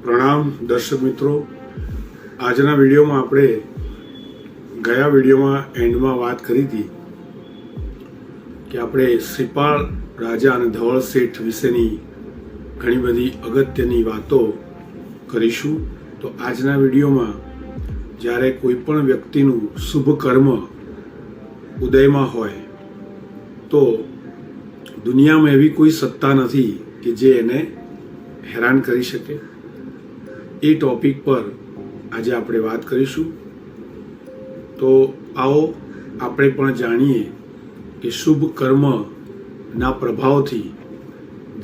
પ્રણામ દર્શક મિત્રો. આજના વિડીયોમાં આપણે ગયા વિડીયોમાં એન્ડમાં વાત કરી હતી કે આપણે શ્રીપાળ રાજા અને ધવલ શેઠ વિશેની ઘણી બધી અગત્યની વાતો કરીશું. તો આજના વિડીયોમાં જ્યારે કોઈ પણ વ્યક્તિનું શુભ કર્મ ઉદયમાં હોય તો દુનિયામાં એવી કોઈ સત્તા નથી કે જે એને હેરાન કરી શકે. એ ટોપિક પર આજે આપણે વાત કરીશું. તો આવો આપણે પણ જાણીએ કે શુભ કર્મના પ્રભાવથી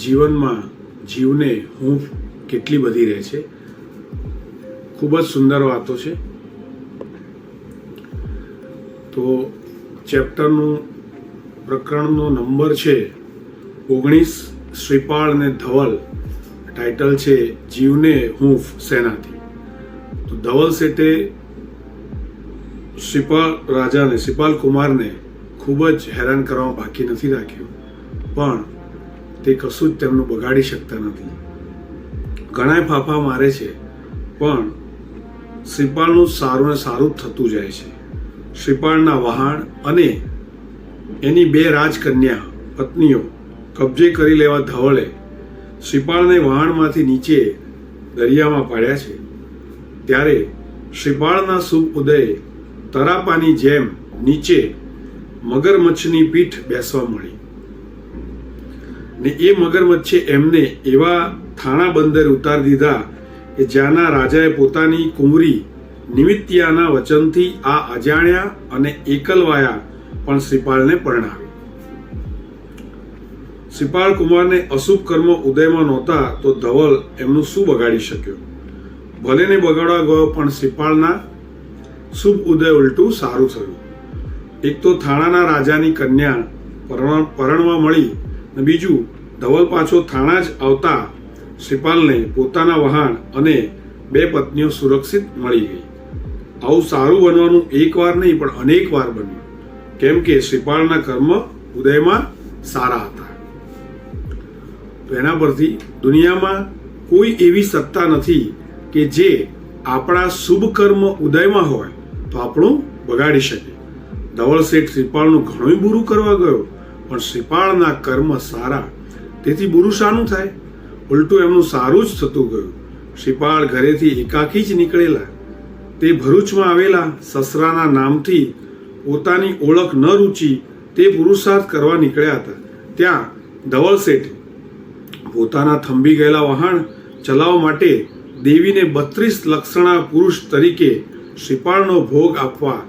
જીવનમાં જીવને હૂંફ કેટલી બધી રહે છે. ખૂબ જ સુંદર વાતો છે. તો ચેપ્ટરનું પ્રકરણનો નંબર છે 19, શ્રીપાળ અને ધવલ. ટાઇટલ છે જીવને હૂંફ શેનાથી. તો ધવલ શેઠે શ્રીપાળ રાજાને, શ્રીપાલ કુમારને ખૂબ જ હેરાન કરવામાં બાકી નથી રાખ્યું, પણ તે કશું જ તેમનું બગાડી શકતા નથી. ઘણા ફાફા મારે છે, પણ શ્રીપાળનું સારું ને સારું જ થતું જાય છે. શ્રીપાળના વહાણ અને એની 2 રાજકન્યા પત્નીઓ કબજે કરી લેવા ધવલે શ્રીપાળને વહાણમાંથી નીચે દરિયામાં પાડ્યા છે. ત્યારે શ્રીપાળના શુભ ઉદય તરાપાની જેમ નીચે મગરમચ્છની પીઠ બેસવા મળી ને એ મગરમચ્છે એમને એવા થાણા બંદરે ઉતારી દીધા કે જ્યાંના રાજાએ પોતાની કુંવરી નિમિત્તિયાના વચનથી આ અજાણ્યા અને એકલવાયા પણ શ્રીપાળને પરણાવી. શ્રીપાળ કુમારને અશુભ કર્મ ઉદયમાં નહોતા તો ધવલ એમનું શું બગાડી શક્યો? ભલે ને બગાડવા ગયો, પણ શ્રીપાળના શુભ ઉદય ઉલટું સારું થયું. એક તો થાણાના રાજાની કન્યા પરણવા મળી, ને બીજું ધવલ પાછો થાણા જ આવતા શ્રીપાલને પોતાના વહાણ અને 2 પત્નીઓ સુરક્ષિત મળી ગઈ. આવું સારું બનવાનું એક વાર નહીં પણ અનેક વાર બન્યું, કેમ કે શ્રીપાળના કર્મ ઉદયમાં સારા હતા. તો એના પરથી દુનિયામાં કોઈ એવી સત્તા નથી કે જે આપણા શુભ કર્મ ઉદયમાં હોય તો આપણું બગાડી શકે. ધવલ શેઠ શ્રીપાળનું ઘણું બુરું કરવા ગયો, પણ શ્રીપાળના કર્મ સારા, તેથી બુરું શાનું થાય? ઉલટું એમનું સારું જ થતું ગયું. શ્રીપાળ ઘરેથી એકાકી જ નીકળેલા. તે ભરૂચમાં આવેલા સસરાના નામથી પોતાની ઓળખ ન રૂચી તે પુરુષાર્થ કરવા નીકળ્યા હતા. ત્યાં ધવલ શેઠ પોતાના થંભી ગયેલા વહાણ ચલાવવા માટે દેવીને 32 લક્ષણા પુરુષ તરીકે શ્રીપાળનો ભોગ આપવા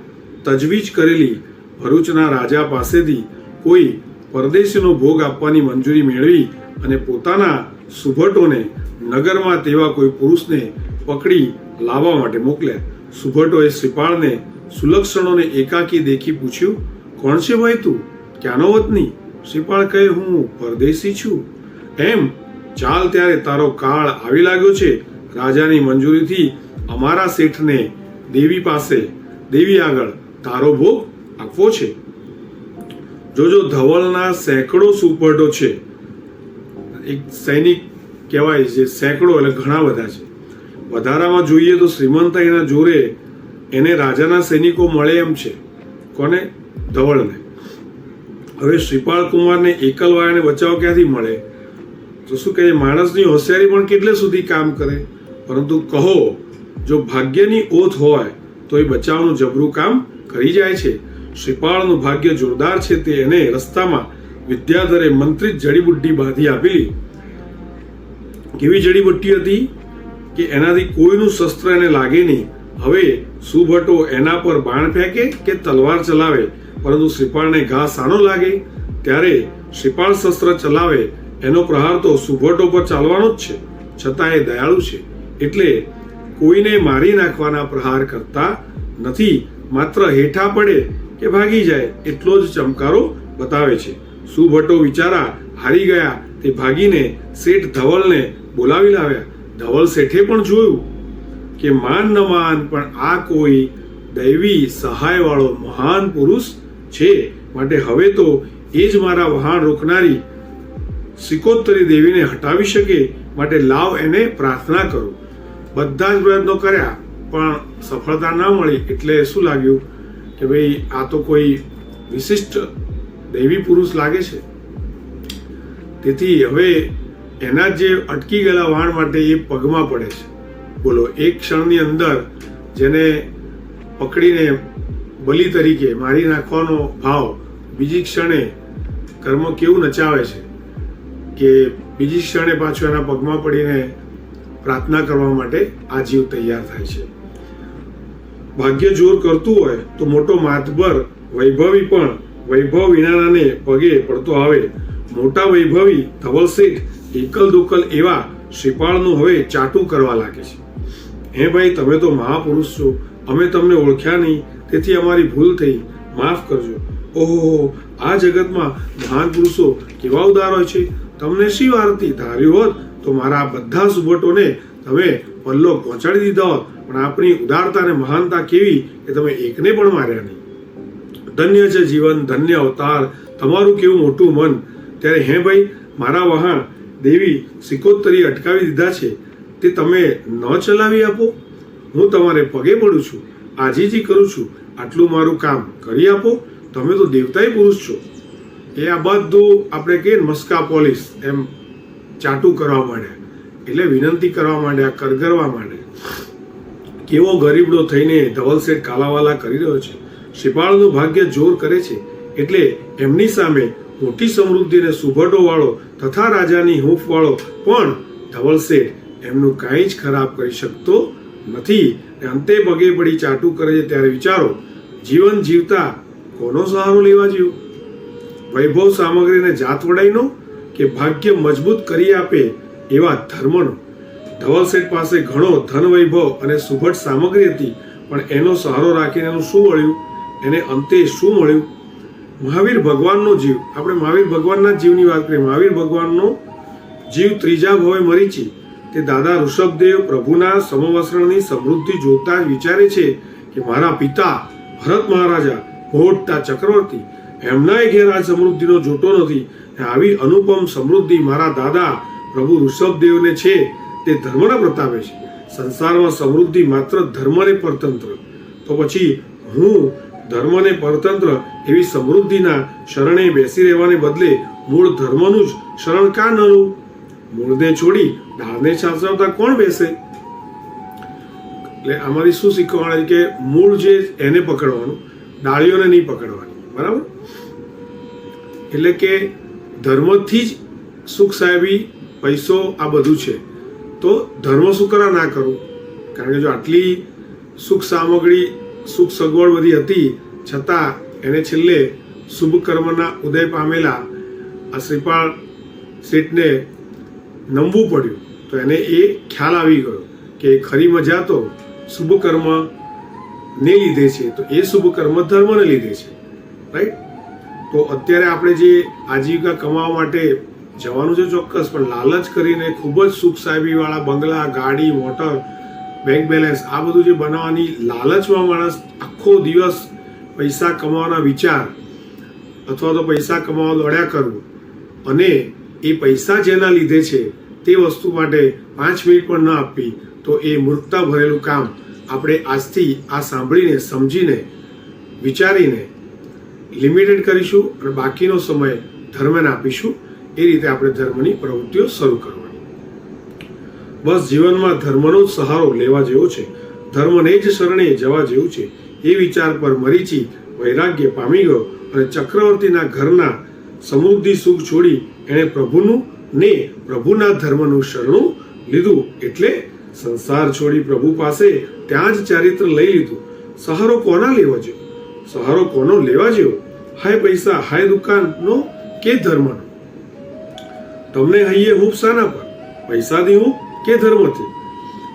તજવીજ કરેલી ભરૂચના રાજા પાસેથી કોઈ પરદેશીનો ભોગ આપવાની મંજૂરી મેળવી અને પોતાના સુભટોને નગરમાં તેવા કોઈ પુરુષને પકડી લાવવા માટે મોકલ્યા. સુભટોએ શ્રીપાળને સુલક્ષણોને એકાકી દેખી પૂછ્યું, કોણ છે ભાઈ તું? ક્યાંનો વતની? શ્રીપાળ કહે, હું પરદેશી છું. એમ, ચાલ ત્યારે, તારો કાળ આવી લાગ્યો છે. રાજાની મંજૂરીથી અમારા શેઠને દેવી આગળ તારો ભોગ આપવો છે. જોજો, ધવલના સેંકડો સુપરટો છે. એક સૈનિક કહેવાય છે, સેંકડો એટલે ઘણા બધા છે. વધારામાં જોઈએ તો શ્રીમંતાઈના જોરે એને રાજાના સૈનિકો મળે એમ છે. કોને? ધવલને. હવે શ્રીપાળ કુમારને એકલવાયાને બચાવ ક્યાંથી મળે? તો શું કહે, માણસની હોશિયારી પણ કેટલે સુધી કામ કરે? પરંતુ કહો, જો ભાગ્યની ઓથ હોય તો એ બચાવનું જબરું કામ કરી જાય છે. શ્રીપાળનું ભાગ્ય જોરદાર છે. તે એને રસ્તામાં વિદ્યાધરે મંત્રિત જડીબુટ્ટી બાંધી આપેલી. કેવી જડીબુટ્ટી હતી કે એનાથી કોઈનું શસ્ત્ર એને લાગે નહીં. હવે સુભટો એના પર બાણ ફેંકે કે તલવાર ચલાવે, પરંતુ શ્રીપાળને ઘા સાનો લાગે? ત્યારે શ્રીપાળ શસ્ત્ર ચલાવે, એનો પ્રહાર તો સુભટો પર ચાલવાનો જ છે. છતાં એ દયાળુ છે, એટલે કોઈને મારી નાખવાના પ્રહાર કરતા નથી. માત્ર હેઠા પડે કે ભાગી જાય એટલો જ ચમકારો બતાવે છે. સુભટો વિચારા હારી ગયા. તે ભાગીને શેઠ ધવલને બોલાવી લાવ્યા. ધવલ શેઠે પણ જોયું કે માન ન માન, પણ આ કોઈ દૈવી સહાય વાળો મહાન પુરુષ છે. માટે હવે તો એ જ મારા વહાણ રોકનારી સિકોત્તરી દેવીને હટાવી શકે, માટે લાવ એને પ્રાર્થના કરો. બધા જ પ્રયત્નો કર્યા પણ સફળતા ના મળી, એટલે શું લાગ્યું કે ભાઈ આ તો કોઈ વિશિષ્ટ દૈવી પુરુષ લાગે છે. તેથી હવે એના જે અટકી ગયેલા વાણ માટે એ પગમાં પડે છે. બોલો, એક ક્ષણની અંદર જેને પકડીને બલિ તરીકે મારી નાખવાનો ભાવ બીજી ક્ષણે કર્મ કેવું નચાવે છે કે બીજી ક્ષણે પાછું એના પગમાં પડીને પ્રાર્થના કરવા માટે આ જીવ તૈયાર થાય છે. ભાગ્ય જોર કરતું હોય તો મોટો માતબર વૈભવી પણ વૈભવ વિનાનાને પગે પડતો આવે. મોટા વૈભવી ધવલ શેઠ એકલ દોકલ એવા શ્રીપાળનું હવે ચાટું કરવા લાગે છે. હે ભાઈ, તમે તો મહાપુરુષ છો, અમે તમને ઓળખ્યા નહીં, તેથી અમારી ભૂલ થઈ, માફ કરજો. ઓહો, આ જગતમાં મહાન પુરુષો કેવા ઉદાર હોય છે. તમને શી વાર હતી? ધાર્યું હોત તો મારા બધા સુબટોને તમે પલ્લો પહોંચાડી દીધા હોત, પણ આપણી ઉદારતા અને મહાનતા કેવી એ તમે એકને પણ માર્યા નહીં. ધન્ય છે જીવન, ધન્ય અવતાર, તમારું કેવું મોટું મન. ત્યારે હે ભાઈ, મારા વહાણ દેવી સિકોતરી અટકાવી દીધા છે, તે તમે ન ચલાવી આપો? હું તમારે પગે પડું છું, આજીજી કરું છું, આટલું મારું કામ કરી આપો. તમે તો દેવતાય પુરુષ છો. એ આ બધું આપણે કહીએ ને મસ્કા પોલીસ એમ ચાટું કરવા માંડ્યા, એટલે વિનંતી કરવા માંડ્યા, કરગરવા માંડ્યા. કેવો ગરીબડો થઈને ધવલ શેઠ કાલાવાલા કરી રહ્યો છે. શ્રીપાળનું ભાગ્ય જોર કરે છે, એટલે એમની સામે મોટી સમૃદ્ધિને સુભટો વાળો તથા રાજાની હૂંફ વાળો પણ ધવલ શેઠ એમનું કાંઈ જ ખરાબ કરી શકતો નથી. અંતે પગે પડી ચાટું કરે છે. ત્યારે વિચારો, જીવન જીવતા કોનો સહારો લેવા જેવો? વૈભવ સામગ્રીને જાત વડાઈનો કે ભાગ્ય મજબૂત કરી આપે એવા ધર્મનો? ધવલ શેઠ પાસે ઘણો ધન વૈભવ અને સુભટ સામગ્રી હતી, પણ એનો સહારો રાખીને એનું શું મળ્યું? એને અંતે શું મળ્યું? મહાવીર ભગવાનનો જીવ, આપણે મહાવીર ભગવાનના જીવની વાત કરીએ. મહાવીર ભગવાનનો જીવ ત્રીજા ભવે મરીચી. તે દાદા ઋષભદેવ પ્રભુના સમવસ્ત્રની સમૃદ્ધિ જોતા જ વિચારે છે કે મારા પિતા ભરત મહારાજા મોટા ચક્રવર્તી, એમના ઘેર આ સમૃદ્ધિનો જોટો નથી. આવી અનુપમ સમૃદ્ધિ મારા દાદા પ્રભુ ઋષભદેવને છે, તે ધર્મના પ્રતાપે છે. સંસારમાં સમૃદ્ધિ માત્ર ધર્મને પરતંત્ર, તો પછી હું ધર્મને પરતંત્ર એવી સમૃદ્ધિના શરણે બેસી રહેવાને બદલે મૂળ ધર્મનું જ શરણ કા ન લઉં? મૂળને છોડી ડાળને સાચવતા કોણ બેસે? એટલે આમાંથી શું શીખવાડે કે મૂળ જે એને પકડવાનું, ડાળીઓને નહીં પકડવાની. બરાબર? એટલે કે ધર્મથી જ સુખ સાહેબી, પૈસો આ બધું છે. તો ધર્મ શું કરવા ના કરવું? કારણ કે જો આટલી સુખ સામગ્રી, સુખ સગવડ બધી હતી, છતાં એને છેલ્લે શુભ કર્મના ઉદય પામેલા આ શ્રીપાળ શેઠને નમવું પડ્યું. તો એને એ ખ્યાલ આવી ગયો કે ખરી મજા તો શુભ કર્મ ને લીધે છે, તો એ શુભ કર્મ ધર્મને લીધે છે. રાઈટ? તો અત્યારે આપણે જે આજીવિકા કમાવા માટે જવાનું છે ચોક્કસ, પણ લાલચ કરીને ખૂબ જ સુખ સાહેબી વાળા બંગલા, ગાડી, મોટર, બેંક બેલેન્સ આ બધું જે બનાવવાની લાલચમાં માણસ આખો દિવસ પૈસા કમાવાના વિચાર અથવા તો પૈસા કમાવા દોડ્યા કરવું, અને એ પૈસા જેના લીધે છે તે વસ્તુ માટે 5 મિનિટ પણ ન આપવી, તો એ મૂર્ખતા ભરેલું કામ આપણે આજથી આ સાંભળીને, સમજીને, વિચારીને લિમિટેડ કરીશું અને બાકીનો સમય ધર્મને આપીશું. એ રીતે આપણે ધર્મની પ્રવૃત્તિઓ શરૂ કરવાની. બસ જીવનમાં ધર્મનો જ સહારો લેવા જેવો છે, ધર્મને જ શરણે જવા જેવું છે. એ વિચાર પર મરીચી વૈરાગ્ય પામી ગયો અને ચક્રવર્તીના ઘરના સમૃદ્ધિ સુખ છોડી એણે પ્રભુનું ને પ્રભુના ધર્મનું શરણું લીધું. એટલે સંસાર છોડી પ્રભુ પાસે ત્યાં જ ચારિત્ર લઈ લીધું. સહારો કોના લેવા જેવો? સહારો કોનો લેવા જેવો? હાય પૈસા, હાય દુકાનનો કે ધર્મનો? તમને હૈયે હૂંફ શાના પર? પૈસાથી હૂંફ કે ધર્મથી?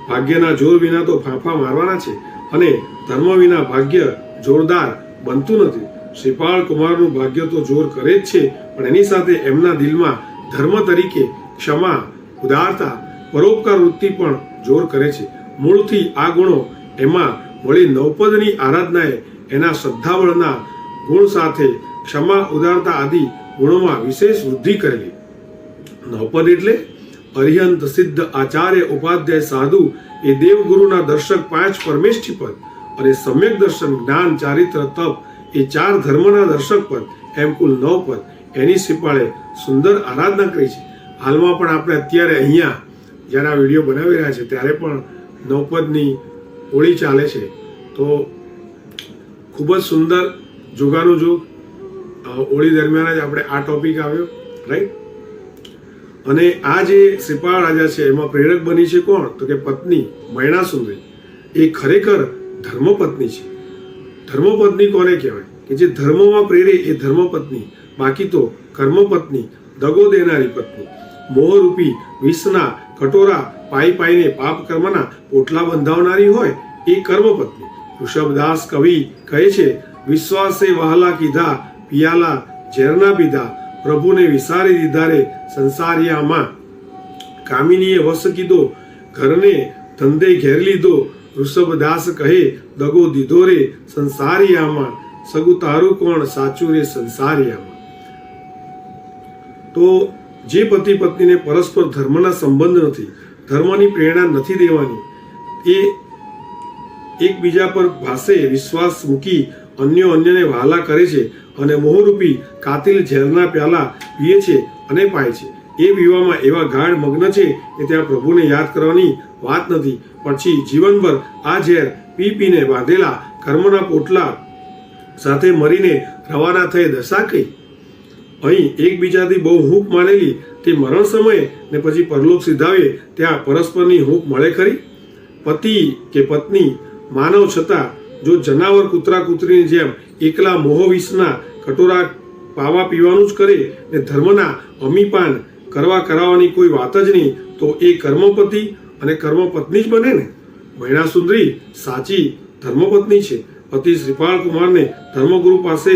ભાગ્યના જોર વિના તો ફાંફા મારવાના છે, અને ધર્મ વિના ભાગ્ય જોરદાર બનતું નથી. શ્રીપાળ કુમારનું ભાગ્ય તો જોર કરે જ છે, પણ એની સાથે એમના દિલમાં ધર્મ તરીકે ક્ષમા, ઉદારતા, પરોપકાર વૃત્તિ પણ જોર કરે છે. મૂળથી આ ગુણો એમાં વળી નવપદની આરાધનાએ એના શ્રદ્ધાબળના ગુણ સાથે ક્ષમા, ઉદારતા આદિ ગુણોમાં વિશેષ વૃદ્ધિ કરેલી. નવપદ એટલે અરિહંત સિદ્ધ આચાર્ય ઉપાધ્યાય સાધુ એ દેવગુરુના દર્શક 5 પરમેષ્ઠી પદ અને સમ્યક દર્શન જ્ઞાન ચારિત્ર તપ એ 4 ધર્મના દર્શક પદ એમ કુલ 9 પદ એની શ્રીપાળે સુંદર આરાધના કરી છે. હાલમાં પણ આપણે અત્યારે અહીંયા જ્યારે આ વિડીયો બનાવી રહ્યા છે ત્યારે પણ 9 પદની હોળી ચાલે છે. તો ખૂબ જ સુંદર જોગાનું જોગ હોળી દરમિયાન જ આપણે આ ટોપિક આવ્યો, રાઈટ. અને આ જે શ્રીપાળ રાજા છે એમાં પ્રેરક બની છે કોણ? તો કે પત્ની મૈણાસુંદરી. એ ખરેખર ધર્મપત્ની છે. ધર્મપત્ની કોને કહેવાય? કે જે ધર્મમાં પ્રેરે એ ધર્મપત્ની. બાકી તો કર્મપત્ની, દગો દેનારી પત્ની, મોહરૂપી વિષના કટોરા પાઈ પાઈને પાપ કર્મના પોટલા બંધાવનારી હોય એ કર્મપત્ની. ઋષભદાસ કવિ કહે છે, વિશ્વાસે વહાલા કીધા પિયાલા ઝેરના પીધા પ્રભુને વિસારી દીધા રે સંસારિયામાં. કામિનીએ વસ કીધો ઘરને ધંધે ઘેર લીધો ઋષભદાસ કહે દગો દીધો રે સંસારિયામાં. સગુ તારું કોણ સાચું રે સંસારિયામાં. તો જે પતિ પત્નીને પરસ્પર ધર્મના સંબંધ નથી, ધર્મની પ્રેરણા નથી દેવાની, એ એકબીજા પર ભાષે વિશ્વાસ મૂકી અન્યને વહાલા કરે છે અને મોહરૂપી કાતિલ ઝેરના પ્યાલા પીએ છે અને પાય છે, એ પીવામાં એવા ગાઢ મગ્ન છે કે ત્યાં પ્રભુને યાદ કરવાની વાત નથી. પછી જીવનભર આ ઝેર પી પીને બાંધેલા કર્મના પોટલા સાથે મરીને રવાના થઈ દશા કઈ? અહીં એકબીજાથી બહુ હૂંફ માનેલી તે મરણ સમયે ને પછી પરલોક સિધાવે ત્યાં પરસ્પરની હૂંફ મળે ખરી? પતિ કે પત્ની માનવ છતાં જો જનાવર કૂતરા કૂતરીની જેમ એકલા મોહવિષના કટોરા પાવા પીવાનું જ કરે ને ધર્મના અમીપાન કરાવવાની કોઈ વાત જ નહીં, તો એ કર્મપતિ અને કર્મપત્ની જ બને ને. મૈણાસુંદરી સાચી ધર્મપત્ની છે. પતિ શ્રીપાળ કુમારને ધર્મગુરુ પાસે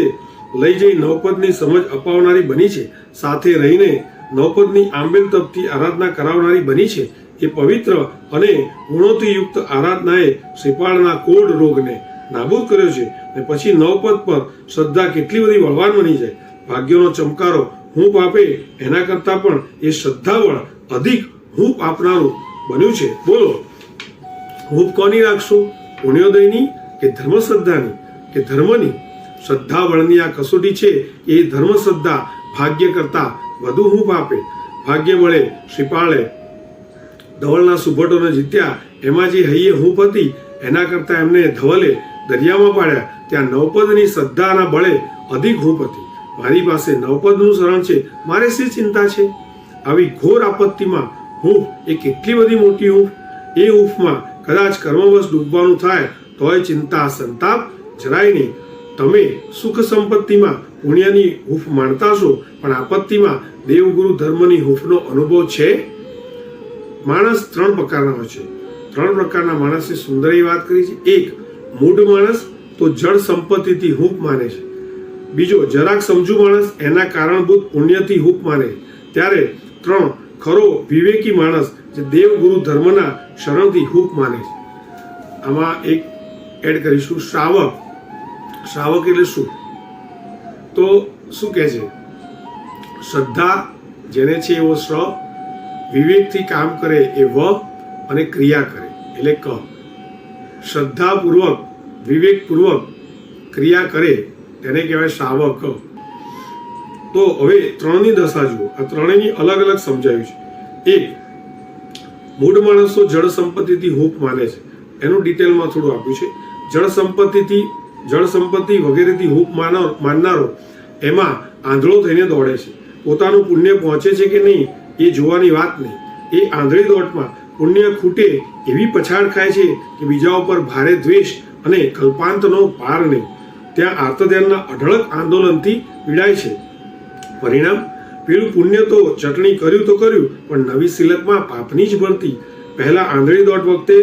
લઈ જઈ નવપદની સમજ અપાવનારી બની છે. સાથે રહીને નવપદની આંબેલ તપથી આરાધના કરાવનારી બની છે. એ પવિત્ર અને ગુણોથી યુક્ત આરાધનાએ શ્રીપાળના કોઢ રોગને નાબૂદ કર્યો છે. અને પછી નવપદ પર શ્રદ્ધા કેટલી બધી બળવાન બની જાય. ભાગ્યનો ચમકારો હૂંફ આપે એના કરતા પણ એ શ્રદ્ધાવળ અધિક હૂંફ આપનારું બન્યું છે. બોલો, હૂંફ કોની રાખશો? પુણ્યોદયની કે ધર્મશ્રદ્ધાની કે ધર્મની? શ્રદ્ધાવળની આ કસોટી છે એ ધર્મશ્રદ્ધા ભાગ્ય કરતા વધુ હૂંફ આપે. ભાગ્ય બળે શ્રીપાળે ધવલના સુભટોને જીત્યા, એમાં જે હૈયે હૂંફ હતી એના કરતા એમને ધવલે દરિયામાં પાડ્યા, ત્યાં નવપદની શ્રદ્ધાના બળે અધિક હૂંફ હતી. મારી પાસે નવપદનું શરણ છે, મારે શી ચિંતા છે? આવી ઘોર આપત્તિમાં હૂંફ એ કેટલી બધી મોટી હૂંફ. એ હૂંફમાં કદાચ કર્મવશ ડૂબવાનું થાય તોય ચિંતા સંતાપ જરાય નહીં. તમે સુખ સંપત્તિમાં પુણ્યની હૂંફ માણતા છો, પણ આપત્તિમાં દેવગુરુ ધર્મની હૂંફનો અનુભવ છે? માણસ 3 પ્રકારના હોય છે. 3 પ્રકારના માણસની સુંદર વાત કરી છે. એક, મૂઢ માણસ, તો જળ સંપત્તિથી હૂંફ માને છે. બીજો, જરાક સમજુ માણસ, એના કારણભૂત પુણ્યથી હૂંફ માને છે. ત્યારે 3, ખરો વિવેકી માણસ, જે દેવગુરુ ધર્મના શરણથી હૂંફ માને છે. આમાં એક એડ કરીશું, શ્રાવક. શ્રાવક એટલે શું? તો શું કહે છે? શ્રદ્ધા જેને છે એવો શ્ર, વિવેકથી કામ કરે એ વ, અને ક્રિયા કરે એટલે ક. શ્રદ્ધાપૂર્વક વિવેકપૂર્વક ક્રિયા કરે તેને કહેવાય શ્રાવક. તો હવે 3ની દશા જુઓ. આ ત્રણેયની અલગ અલગ સમજાવ્યું છે. એક, મૂળ માણસો જળ સંપત્તિથી હૂંફ માને છે. એનું ડિટેલમાં થોડું આપ્યું છે. જળ સંપત્તિ વગેરેથી હૂંફ માનનારો એમાં આંધળો થઈને દોડે છે. પોતાનું પુણ્ય પહોંચે છે કે નહીં એ જોવાની વાત નહીં. એ આંધળી દોડમાં પુણ્ય ખૂટે એવી પછાડ ખાય છે કે બીજા ઉપર ભારે દ્વેષ અને કલ્પાંતનો પાર નહીં. ત્યાં આર્તધ્યાનના અઢળક આંદોલનથી પીડાય છે. પરિણામ, પેલું પુણ્ય તો ચટણી કર્યું તો કર્યું, પણ નવી સિલકમાં પાપની જ ભરતી. પહેલા આંધળી દોડ વખતે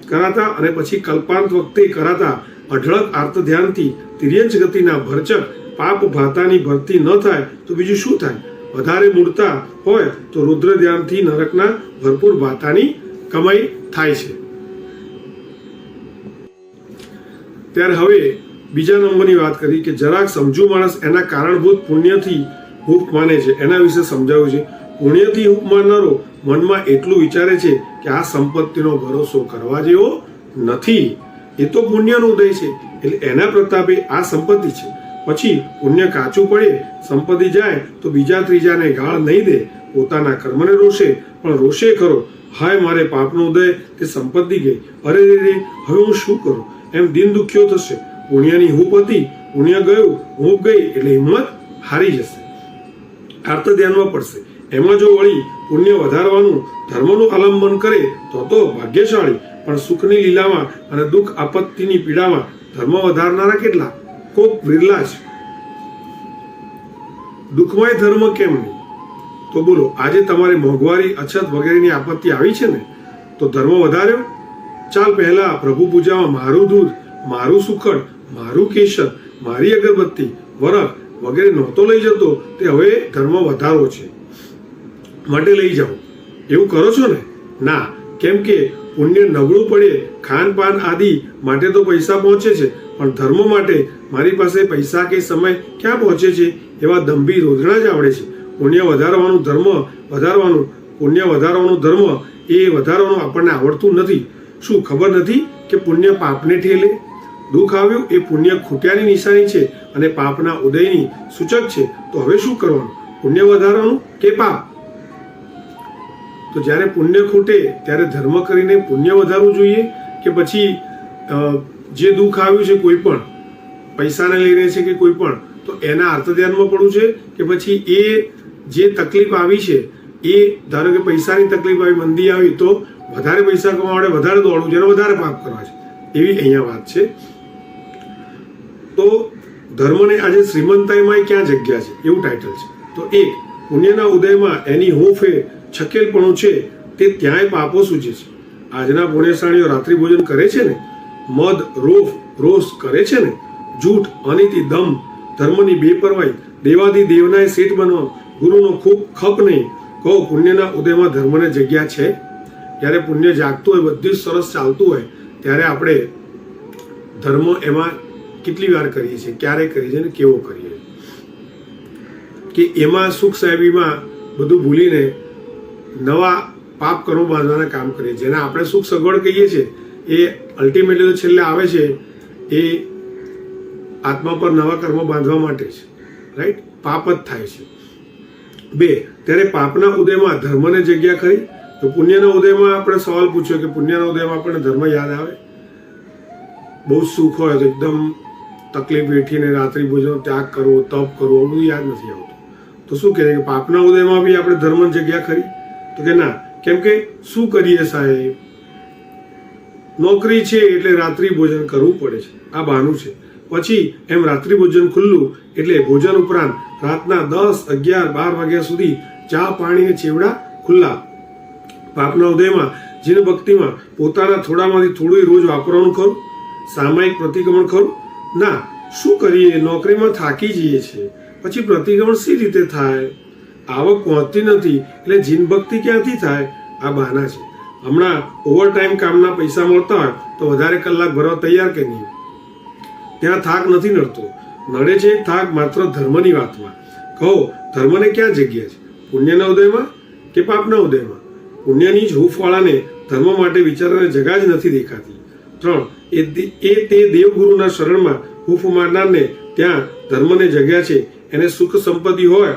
કરાતા અને પછી કલ્પાંત વખતે કરાતા અઢળક આર્તધ્યાનથી તિર્યંચ ગતિના ભરચક પાપ ભાતાની ભરતી ન થાય તો બીજું શું થાય? વધારે મૂળતા હોય તો રુદ્ર ધ્યાનથી નરકના ભરપૂર ભાતાની કમાઈ થાય છે. ત્યારે હવે બીજા નંબરની વાત કરી કે જરાક સમજુ માણસ એના કારણભૂત પુણ્યથી હૂંફ માને છે. એના વિશે સમજાવ્યું છે. પુણ્યથી હૂંફ મારનારો મનમાં એટલું વિચારે છે કે આ સંપત્તિનો ભરોસો કરવા જેવો નથી, એ તો પુણ્યનો ઉદય છે, એટલે એના પ્રતાપે આ સંપત્તિ છે. પછી પુણ્ય કાચું પડે, સંપત્તિ જાય તો બીજા ત્રીજાને ગાળ નહીં દે, પોતાના કર્મને રોષે, પણ રોષે ખરો, હાય મારે પાપનો ઉદય કે સંપત્તિ ગઈ, અરે રે રે હવે હું શું કરું, એમ દિન દુખ્યો થશે. પુણ્યની હૂંફ હતી, પુણ્ય ગયું, હૂંફ ગઈ એટલે હિંમત હારી જશે, આર્ત ધ્યાનમાં પડશે. એમાં જો વળી પુણ્ય વધારવાનું ધર્મનું આલંબન કરે તો ભાગ્યશાળી, પણ સુખની લીલામાં અને દુઃખ આપત્તિની પીડામાં ધર્મ વધારનારા કેટલા? કોક વિરલા જ. દુઃખમય ધર્મ કેમ નહીં? તો બોલો, આજે તમારી મોંઘવારી, અછત વગેરેની આપત્તિ આવી છે ને, તો ધર્મ વધાર્યો? ચાલ પહેલા પ્રભુ પૂજામાં મારું દૂધ, મારું સુખડ, મારું કેસર, મારી અગરબત્તી, વરખ વગેરે નહોતો લઈ જતો, તે હવે ધર્મ વધારો છે માટે લઈ જાઓ, એવું કરો છો ને? ના, કેમ કે પુણ્ય નબળું પડે, ખાનપાન આદિ માટે તો પૈસા પહોંચે છે, પણ ધર્મ માટે મારી પાસે પૈસા કે સમય ક્યાં પહોંચે છે? એવા દંભી રોજણા જ આવડે છે. પુણ્ય વધારવાનું ધર્મ એ વધારવાનું આપણને આવડતું નથી. શું ખબર નથી કે પુણ્ય પાપને ઠેલે? દુઃખ આવ્યું એ પુણ્ય ખૂટ્યાની નિશાની છે અને પાપના ઉદયની સૂચક છે. તો હવે શું કરવાનું? પુણ્ય વધારવાનું કે પાપ? તો જ્યારે પુણ્ય ખૂટે ત્યારે ધર્મ કરીને પુણ્ય વધારવું જોઈએ, કે પછી જે દુઃખ આવ્યું છે કોઈ પણ પૈસાને લઈને છે કે કોઈ પણ, તો એના અર્થ ધ્યાનમાં પડવું છે, કે પછી એ જે તકલીફ આવી છે એ, ધારો કે પૈસાની તકલીફ આવી, મંદી આવી, તો વધારે પૈસા કમાવા માટે વધારે દોડવું છે અને વધારે પાપ કરવા છે, એવી અહીંયા વાત છે. તો ધર્મને આજે શ્રીમંતાઈમાં ક્યાં જગ્યા છે એવું ટાઇટલ છે. તો એક, પુણ્યના ઉદયમાં એની હૂંફે છકેલપણું છે, તે ત્યાંય પાપો સૂચે છે. આજના પુણ્યશાળીઓ રાત્રિ ભોજન કરે છે ને, મદ રોષ કરે છે ને, જૂઠ, અનીતિ, દમ, ધર્મની બેપરવાઈ, દેવાદી દેવનાય શેઠ બનવા, ગુરુનો ખૂબ ખપ નહીં. કહો, પુણ્યના ઉદયમાં ધર્મને જગ્યા છે? જ્યારે પુણ્ય જાગતું હોય, બધું જ સરસ ચાલતું હોય, ત્યારે આપણે ધર્મ એમાં કેટલી વાર કરીએ છીએ, ક્યારે કરીએ છીએ અને કેવો કરીએ, કે એમાં સુખ સાહેબીમાં બધું ભૂલીને નવા પાપ કર્મો બાંધવાના કામ કરીએ. જેને આપણે સુખ સગવડ કહીએ છીએ એ અલ્ટિમેટલી તો છેલ્લે આવે છે એ આત્મા પર નવા કર્મો બાંધવા માટે છે, રાઈટ? પાપ જ થાય છે. બે, ત્યારે પાપના ઉદયમાં ધર્મને જગ્યા ખરી? તો પુણ્યના ઉદયમાં આપણે સવાલ પૂછ્યો કે પુણ્યના ઉદયમાં આપણને ધર્મ યાદ આવે? બહુ સુખ હોય તો એકદમ તકલીફ વેઠીને રાત્રિ ભોજન ત્યાગ કરવો, તપ કરવો, બધું યાદ નથી આવતું. તો શું કહે કે પાપના ઉદયમાં બી આપણે ધર્મની જગ્યા ખરી? તો કે ના. કેમ કે શું કરીએ સાહેબ, નોકરી છે એટલે રાત્રિ ભોજન કરવું પડે છે, આ બહાનું છે. પછી એમ રાત્રિ ભોજન ખુલ્લું એટલે ભોજન ઉપરાંત રાતના 10, 11, 12 વાગ્યા સુધી ચા પાણી ને ચેવડા ખુલ્લા. પાપના ઉદયમાં જીન ભક્તિમાં પોતાના થોડામાંથી થોડું રોજ વાપરવાનું ખરું? સામાયિક પ્રતિક્રમણ ખરું? ના. શું કરીએ, નોકરીમાં થાકી જઈએ છીએ, પછી પ્રતિક્રમણ સી રીતે થાય? આવક પહોંચતી નથી એટલે જીન ભક્તિ ક્યાંથી થાય? આ બહાના છે. હમણાં ઓવરટાઈમ કામના પૈસા મળતા હોય તો વધારે કલાક ભરવા તૈયાર કે નહીં? ત્યાં થાક નથી નડતો. નડે છે થાક માત્ર ધર્મની વાતમાં. કહો, ધર્મને ક્યાં જગ્યા છે? પુણ્યના ઉદયમાં કે પાપના ઉદયમાં? પુણ્યની જ હૂંફવાળાને ધર્મ માટે વિચારવાની જગા જ નથી દેખાતી. 3, એ તે દેવગુરુના શરણમાં હૂંફ મારનારને ત્યાં ધર્મને જગ્યા છે. એને સુખ સંપત્તિ હોય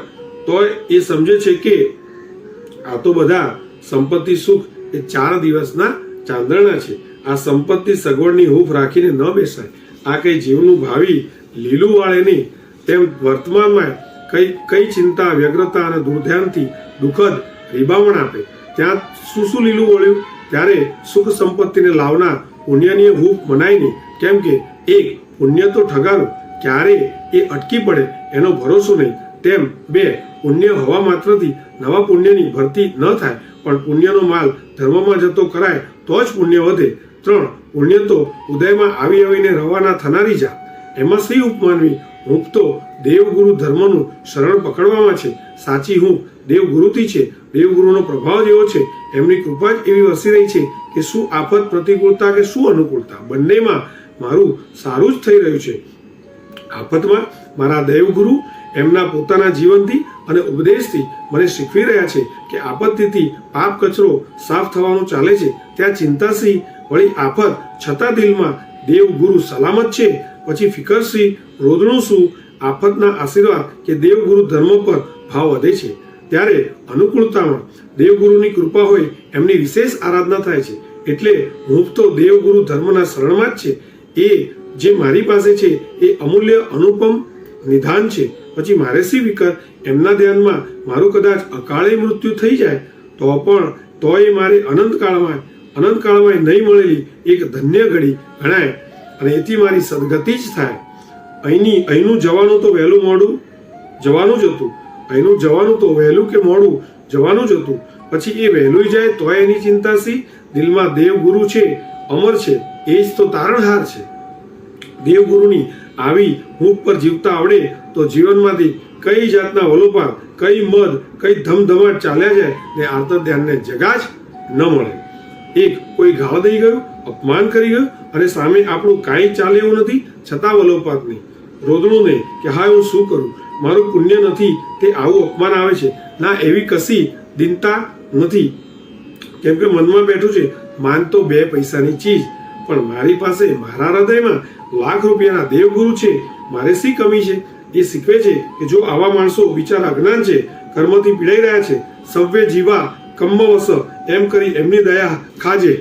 તોય એ સમજે છે કે આ તો બધા સંપત્તિ સુખ એ 4 દિવસના ચાંદરણા છે. આ સંપત્તિ સગવડની હૂંફ રાખીને ન બેસાય. આ કઈ જીવનું ભાવિ લીલું વાળે નહીં, તેમ વર્તમાનમાં કઈ ચિંતા, વ્યગ્રતા અને દુર્ધ્યાનથી દુઃખદ રીબામણ આપે. ત્યાં શું લીલું વળ્યું? ત્યારે સુખ સંપત્તિને લાવનાર પુણ્યની હૂંફ મનાય નહીં. કેમ કે એક, પુણ્ય તો ઠગારું, ક્યારે એ અટકી પડે એનો ભરોસો નહીં. તેમ 2, પુણ્ય હવા માત્રથી નવા પુણ્યની ભરતી ન થાય, પણ પુણ્યનો માલ ધર્મમાં જતો કરાય તો જ પુણ્ય વધે. 3, પુણ્ય તો ઉદયમાં આવી આવીને રવાના થનારી જા, એમાં શી હૂંફ માનવી? હૂંફ તો દેવગુરુ ધર્મનું શરણ પકડવામાં છે. સાચી હૂંફ દેવગુરુથી છે. દેવગુરુનો પ્રભાવ જેવો છે, એમની કૃપા જ એવી વસી રહી છે કે શું આફત પ્રતિકૂળતા કે શું અનુકૂળતા, બંનેમાં મારું સારું જ થઈ રહ્યું છે. આફતમાં મારા દેવગુરુ એમના પોતાના જીવનથી અને ઉપદેશથી મને શીખવી રહ્યા છે કે આપત્તિથી પાપ કચરો સાફ થવાનું ચાલે છે, ત્યાં ચિંતાશી વળી આફત છતાં દિલમાં દેવ ગુરુ સલામત છે, પછી ફિકરશી રોદણું શું આફતના આશીર્વાદ કે દેવગુરુ ધર્મ પર ભાવ વધે છે, ત્યારે અનુકૂળતામાં દેવગુરુની કૃપા હોય એમની વિશેષ આરાધના થાય છે. એટલે હું તો દેવગુરુ ધર્મના શરણમાં જ છે. એ જે મારી પાસે છે એ અમૂલ્ય અનુપમ નિધાન છે. પછી મારે શી વિકર, એમના ધ્યાનમાં મારું કદાચ અકાળે મૃત્યુ થઈ જાય તોય મારે અનંતકાળમાં નહીં મળેલી એક ધન્ય ઘડી ગણાય અને એથી મારી સદગતિ જ થાય. અહીંનું જવાનું તો વહેલું મોડું જવાનું જ હતું, અહીંનું જવાનું તો વહેલું કે મોડું જવાનું જ હતું. પછી એ વહેલું જાય તોય એની ચિંતા શી, દિલમાં દેવગુરુ છે, અમર છે, એ જ તો તારણહાર છે. દેવગુરુની આવી હૂંફ પર જીવતા આવડે તો જીવનમાંથી કઈ જાતના વલોપા, કઈ મદ, કઈ ધમધમાટ ચાલ્યા જાય ને આર્ત ધ્યાનને જગા જ ન મળે. એક કોઈ ઘાવ દઈ ગયું, અપમાન કરી ગયું અને સામે આપણું કાંઈ ચાલે એવું નથી, છતાં વલોપાત નહીં, રોદણું નહીં કે હા હું શું કરું, મારું પુણ્ય નથી તે આવું અપમાન આવે છે. ના, એવી કશી દિનતા નથી, કેમ કે મનમાં બેઠું છે માન તો 2 પૈસાની ચીજ, પણ મારી પાસે મારા હૃદયમાં લાખ રૂપિયાના દેવગુરુ છે, મારે શી કમી છે. એ શીખવે છે કે જો આવા માણસો બિચારા અજ્ઞાન છે, કર્મથી પીડાઈ રહ્યા છે, સવ્ય જીવા કમ્મવસ એમ કરી એમની દયા ખાજે.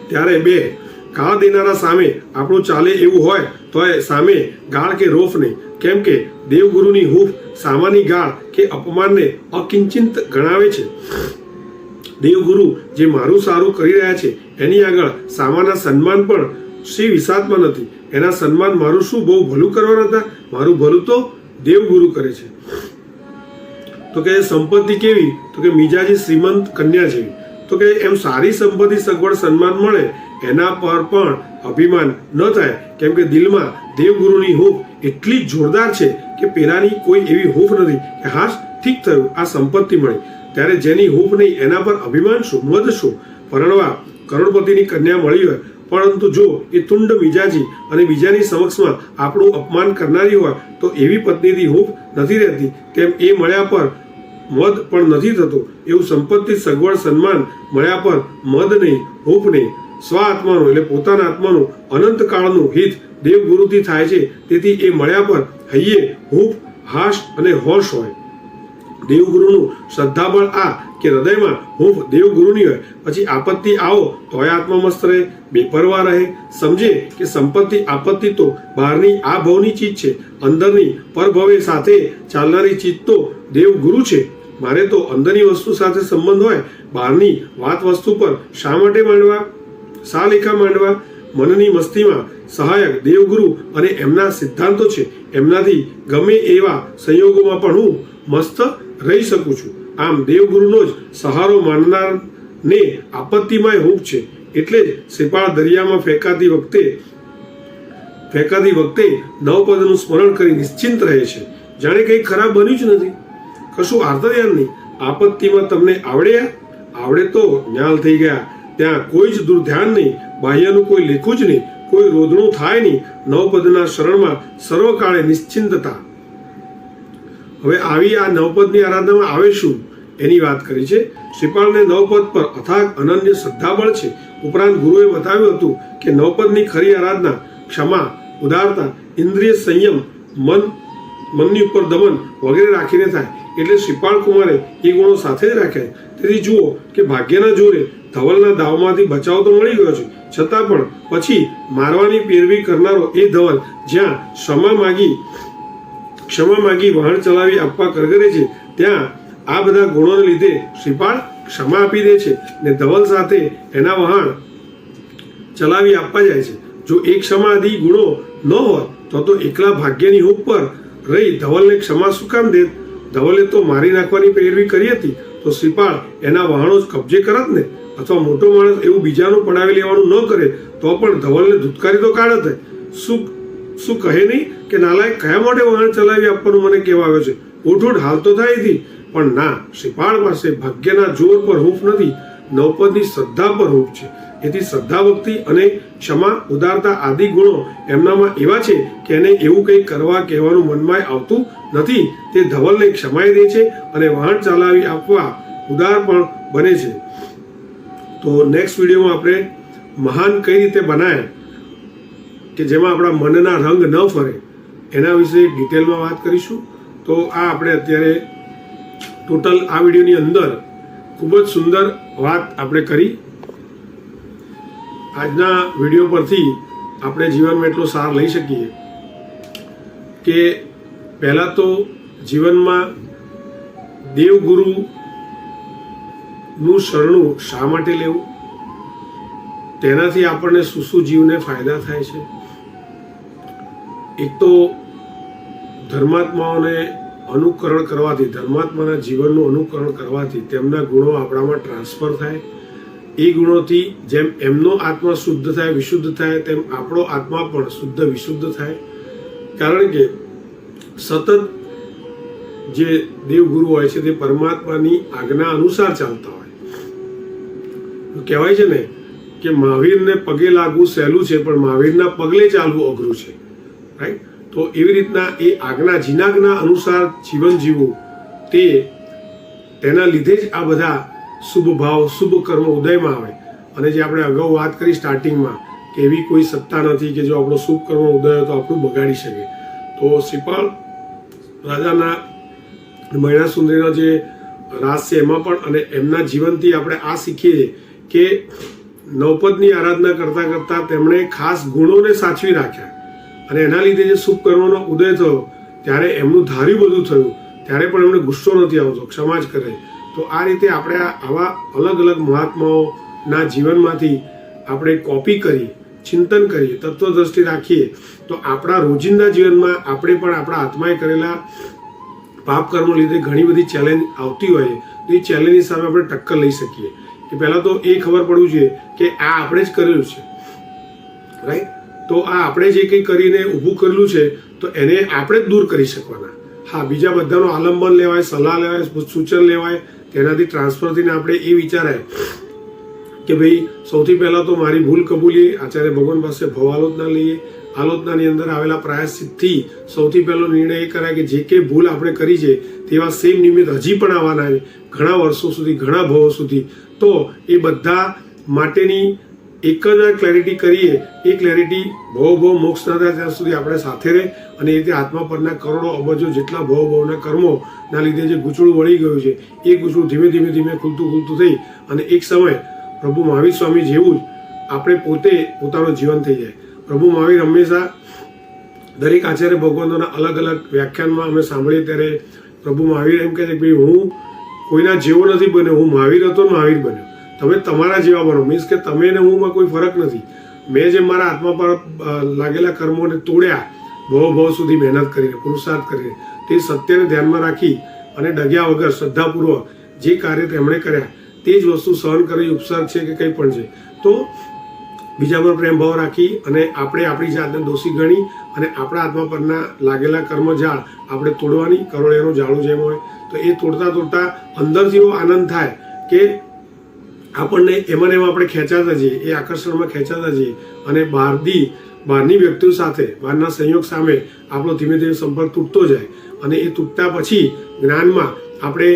ત્યારે 2 ગાળ દેનારા સામે આપણું ચાલે એવું હોય તો સામે ગાળ કે રોફ નહીં, કેમ કે દેવગુરુની હૂંફ સામાની ગાળ કે અપમાનને અકિંચિત ગણાવે છે. દેવગુરુ જે મારું સારું કરી રહ્યા છે એની આગળ સામાના સન્માન પણ શ્રી વિષાદમાં નથી. એના સન્માન મારું શું બહુ ભલું કરવાના હતા, મારું ભલું તો દેવગુરુ કરે છે. તો કે સંપત્તિ કેવી, તો કે મિજાજી શ્રીમંત કન્યા જેવી. તો કે એમ સારી સંપત્તિ સગવડ સન્માન મળે એના પર પણ અભિમાન ન થાય, કેમ કે દિલમાં દેવગુરુની હૂંફ એટલી જોરદાર છે કે પેલાની કોઈ એવી હૂંફ નથી કે હા ઠીક થયું આ સંપત્તિ મળી. ત્યારે જેની હૂંફ નહીં એના પર અભિમાન શું, મદ શું. પરણવા કરોડપતિની કન્યા મળી હોય પરંતુ જો એ તુંડ મિજાજી અને બીજાની સમક્ષમાં આપણું અપમાન કરનારી હોય તો એવી પત્નીની હૂંફ નથી રહેતી. તેમ એ મળ્યા પર મદ પણ નથી થતો. એવું સંપત્તિ સગવડ સન્માન મળ્યા પર મદ નહીં, હૂંફ નહીં, સ્વ આત્માનું એટલે પોતાના આત્માનું અનંતકાળનું હિત દેવગુરુથી થાય છે. તેથી એ મળ્યા પર હૈયે હૂંફ, હાશ અને હોશ હોય. દેવગુરુનું શ્રદ્ધાબળ આ કે હૃદયમાં હૂંફ દેવગુરુની હોય. પછી આપત્તિ આવો તોય આત્મા મસ્ત રહે, બેપરવા રહે, સમજે કે સંપત્તિ આપત્તિ તો બહારની આ ભવની ચીજ છે, અંદરની પરભવે સાથે ચાલનારી ચીજ તો દેવગુરુ છે. મારે તો અંદરની વસ્તુ સાથે સંબંધ હોય, બહારની વાત વસ્તુ પર શા માટે માંડવા, શા લેખા માંડવા. મનની મસ્તીમાં સહાયક દેવગુરુ અને એમના સિદ્ધાંતો છે. એમનાથી ગમે એવા સંયોગોમાં પણ હું મસ્ત રહી શકું છું. આમ દેવગુરુનો જ સહારો માનનારને આપત્તિમાંય હૂંફ છે. એટલે જ શ્રીપાળ દરિયામાં ફેંકાતી વખતે નવપદનું સ્મરણ કરી નિશ્ચિંત રહે છે, જાણે કંઈ ખરાબ બન્યું જ નથી, કશું આર્તધ્યાન નહીં. આપત્તિમાં તમને આવડે તો ન્યાલ થઈ ગયા. ત્યાં કોઈ જ દુર્ધ્યાન નહીં, બાહ્યનું કોઈ લેખું જ નહીં, કોઈ રોદણું થાય નહીં. નવપદના શરણમાં સર્વકાળે નિશ્ચિંતતા. હવે આવી આ નવપદની આરાધનામાં આવે શું એની વાત કરી છે. શ્રીપાળને નવપદ પર અથાગ અનન્ય શ્રદ્ધાબળ છે. ઉપરાંત ગુરુએ બતાવ્યું હતું કે નવપદની ખરી આરાધના ક્ષમા, ઉદારતા, ઇન્દ્રિય સંયમ, મનની ઉપર દમન વગેરે રાખીને થાય. એટલે શ્રીપાળ કુમારે એ ગુણો સાથે જ રાખ્યા. તેથી જુઓ કે ભાગ્યના જોરે ધવલના દાવમાંથી બચાવ તો મળી ગયો છે, છતાં પણ પછી મારવાની પેરવી કરનારો એ ધવલ જ્યાં ક્ષમા માગી વહાણ ચલાવી આપવા કરગરે છે, ત્યાં આ બધા ગુણોને લીધે શ્રીપાળ ક્ષમા આપી દે છે ને ધવલ સાથે એના વહાણ ચલાવી આપવા જાય છે. જો એ ક્ષમાદિ ગુણો ન હોત તો એકલા ભાગ્યની હૂંફ પર રહી ધવલને ક્ષમા શું કામ દેત. ધવલે તો મારી નાખવાની પેરવી કરી હતી તો શ્રીપાળ એના વહાણો જ કબજે કરત ને, અથવા મોટો માણસ એવું બીજાનું પડાવી લેવાનું ન કરે તો પણ ધવલને ધુતકારી તો કાઢત. શું કહે નહીં કે નાલાયક કયા માટે વહાણ ચલાવી આપવાનું મને કહેવા આવ્યો છે, ઉઠ હાલ તો થાય હતી. પણ ના, શ્રીપાળ પાસે ભાગ્યના જોર પર હૂંફ નથી, નવપદની શ્રદ્ધા પર હૂંફ છે. એથી શ્રદ્ધા ભક્તિ અને ક્ષમા ઉદારતા આદિ ગુણો એમનામાં એવા છે કે એને એવું કંઈ કરવા કહેવાનું મનમાં આવતું નથી. તે ધવલને ક્ષમાઈ દે છે અને વાહન ચલાવી આપવા ઉદાર પણ બને છે. તો નેક્સ્ટ વિડીયોમાં આપણે મહાન કઈ રીતે બનાય કે જેમાં આપણા મનના રંગ ન ફરે એના વિશે ડિટેલમાં વાત કરીશું. તો આ આપણે અત્યારે ટોટલ આ વિડીયોની અંદર ખૂબ જ સુંદર વાત આપણે કરી. આજના વિડીયો પરથી આપણે જીવનમાં એટલો સાર લઈ શકીએ કે પહેલાં તો જીવનમાં દેવગુરુનું શરણું શા માટે લેવું, તેનાથી આપણને શું શું જીવને ફાયદા થાય છે. એક તો ધર્માત્માઓને અનુકરણ કરવાથી, ધર્માત્માના જીવનનું અનુકરણ કરવાથી તેમના ગુણો આપણામાં ટ્રાન્સફર થાય. એ ગુણોથી જેમ એમનો આત્મા શુદ્ધ થાય, વિશુદ્ધ થાય, તેમ આપણો આત્મા પણ શુદ્ધ વિશુદ્ધ થાય. કારણ કે સતત જે દેવગુરુ હોય છે તે પરમાત્માની આજ્ઞા અનુસાર ચાલતા હોય. કહેવાય છે ને કે મહાવીરને પગે લાગવું સહેલું છે પણ મહાવીરના પગલે ચાલવું અઘરું છે, રાઈટ. તો એવી રીતના એ આજ્ઞા જીનાજ્ઞા અનુસાર જીવન જીવવું, તેના લીધે જ આ બધા શુભ ભાવ શુભ કર્મ ઉદયમાં આવે. અને જે આપણે અગાઉ વાત કરી સ્ટાર્ટિંગમાં કે એવી કોઈ સત્તા નથી કે જો આપણો શુભ કર્મ ઉદય હોય તો આપણું બગાડી શકે. તો શ્રીપાલ રાજાના મહિણા સુંદરીનો જે રાસ છે એમાં પણ અને એમના જીવનથી આપણે આ શીખીએ કે નવપદની આરાધના કરતા કરતા તેમણે ખાસ ગુણોને સાચવી રાખ્યા અને એના લીધે જે શુભ કર્મનો ઉદય થયો ત્યારે એમનું ધાર્યું બધું થયું, ત્યારે પણ એમને ગુસ્સો નથી આવતો, ક્ષમા જ કરે. તો આ રીતે આપણે આવા અલગ અલગ મહાત્માઓના જીવનમાંથી આપણે કોપી કરીએ, ચિંતન કરીએ, તત્વદ્રષ્ટિ રાખીએ તો આપણા રોજિંદા જીવનમાં આપણે પણ આપણા આત્માએ કરેલા પાપ કર્મો લીધે ઘણી બધી ચેલેન્જ આવતી હોય તો એ ચેલેન્જની સામે આપણે ટક્કર લઈ શકીએ. કે પહેલાં તો એ ખબર પડવું જોઈએ કે આ આપણે જ કરેલું છે, રાઈટ. તો આ આપણે જે કંઈ કરીને ઊભું કરેલું છે તો એને આપણે જ દૂર કરી શકવાના. હા, બીજા બધાનો આલંબન લેવાય, સલાહ લેવાય, સૂચન લેવાય, તેનાથી ટ્રાન્સફર થઈને આપણે એ વિચારાય કે ભાઈ સૌથી પહેલાં તો મારી ભૂલ કબૂલી આચાર્ય ભગવાન પાસે ભવાલોચના લઈએ. આલોચનાની અંદર આવેલા પ્રાયશ્ચિતથી સૌથી પહેલો નિર્ણય એ કરાય કે જે કંઈ ભૂલ આપણે કરી છે તેવા સેમ નિમિત્ત હજી પણ આવવાના છે ઘણા વર્ષો સુધી, ઘણા ભવો સુધી. તો એ બધા માટેની એક જ ક્લેરિટી કરીએ. એ ક્લેરિટી ભવ મોક્ષ ના થાય ત્યાં સુધી આપણે સાથે રહે અને એ રીતે આત્મા પરના કરોડો અબજો જેટલા ભવના કર્મોના લીધે જે ગૂંચળું વળી ગયું છે એ ગૂંચળું ધીમે ધીમે ખુલતું થઈ અને એક સમય પ્રભુ મહાવીર સ્વામી જેવું જ આપણે પોતે પોતાનું જીવન થઈ જાય. પ્રભુ મહાવીર હંમેશા દરેક આચાર્ય ભગવાનોના અલગ અલગ વ્યાખ્યાનમાં અમે સાંભળીએ ત્યારે પ્રભુ મહાવીર એમ કહે છે કે ભાઈ હું કોઈના જેવો નથી બન્યો, હું મહાવીર હતો ને મહાવીર બન્યો. તમે તમારા જેવા બનો, મીન્સ કે તમે ને હુંમાં કોઈ ફરક નથી. મેં જે મારા આત્મા પર લાગેલા કર્મોને તોડ્યા ભવ સુધી મહેનત કરીને, પુરુષાર્થ કરીને, તે સત્યને ધ્યાનમાં રાખી અને ડગ્યા વગર શ્રદ્ધાપૂર્વક જે કાર્ય તેમણે કર્યા તે જ વસ્તુ સહન કરી ઉપસર્ગ છે કે કંઈ પણ છે. તો બીજા પર પ્રેમ ભાવ રાખી અને આપણે આપણી જાતને દોષી ગણી અને આપણા આત્મા પરના લાગેલા કર્મ ઝાડ આપણે તોડવાની, કરોળિયાનું ઝાડું જેમ હોય તો એ તોડતા અંદરથી એવો આનંદ થાય કે આપણને એમાં આપણે ખેંચાતા જઈએ, એ આકર્ષણમાં ખેંચાતા જઈએ અને બહારની વ્યક્તિઓ સાથે, બહારના સંયોગ સામે આપણો ધીમે ધીમે સંપર્ક તૂટતો જાય અને એ તૂટતા પછી જ્ઞાનમાં આપણે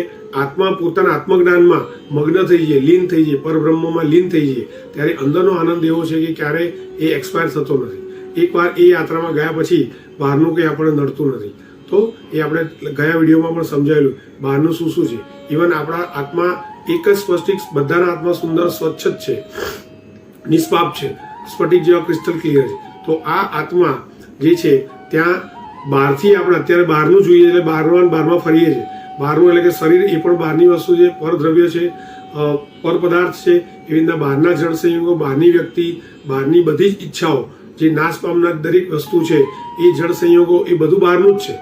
પોતાના આત્મજ્ઞાનમાં મગ્ન થઈ જઈએ, લીન થઈ જઈએ, પરબ્રહ્મમાં લીન થઈ જઈએ ત્યારે અંદરનો આનંદ એવો છે કે ક્યારે એ એક્સપાયર થતો નથી. એકવાર એ યાત્રામાં ગયા પછી બહારનું કંઈ આપણને નડતું નથી. તો એ આપણે ગયા વિડીયોમાં પણ સમજાયેલું બહારનું શું છે. ઇવન આપણા આત્મા એક જ સ્પષ્ટિક, બધાના આત્મા સુંદર સ્વચ્છ જ છે, નિષ્પાપ છે, સ્ફટિક જેવા ક્રિસ્ટલ ક્લિયર છે. તો આ આત્મા જે છે ત્યાં બહારથી આપણે અત્યારે બહારનું જોઈએ એટલે બહારમાં ફરીએ છીએ. બહારનું એટલે કે શરીર એ પણ બહારની વસ્તુ છે, પરદ્રવ્ય છે, પર પદાર્થ છે. એવી રીતના બહારના જળ સંયોગો, બહારની વ્યક્તિ, બહારની બધી જ ઈચ્છાઓ જે નાશ પામનાર દરેક વસ્તુ છે એ જળ સંયોગો એ બધું બહારનું જ છે.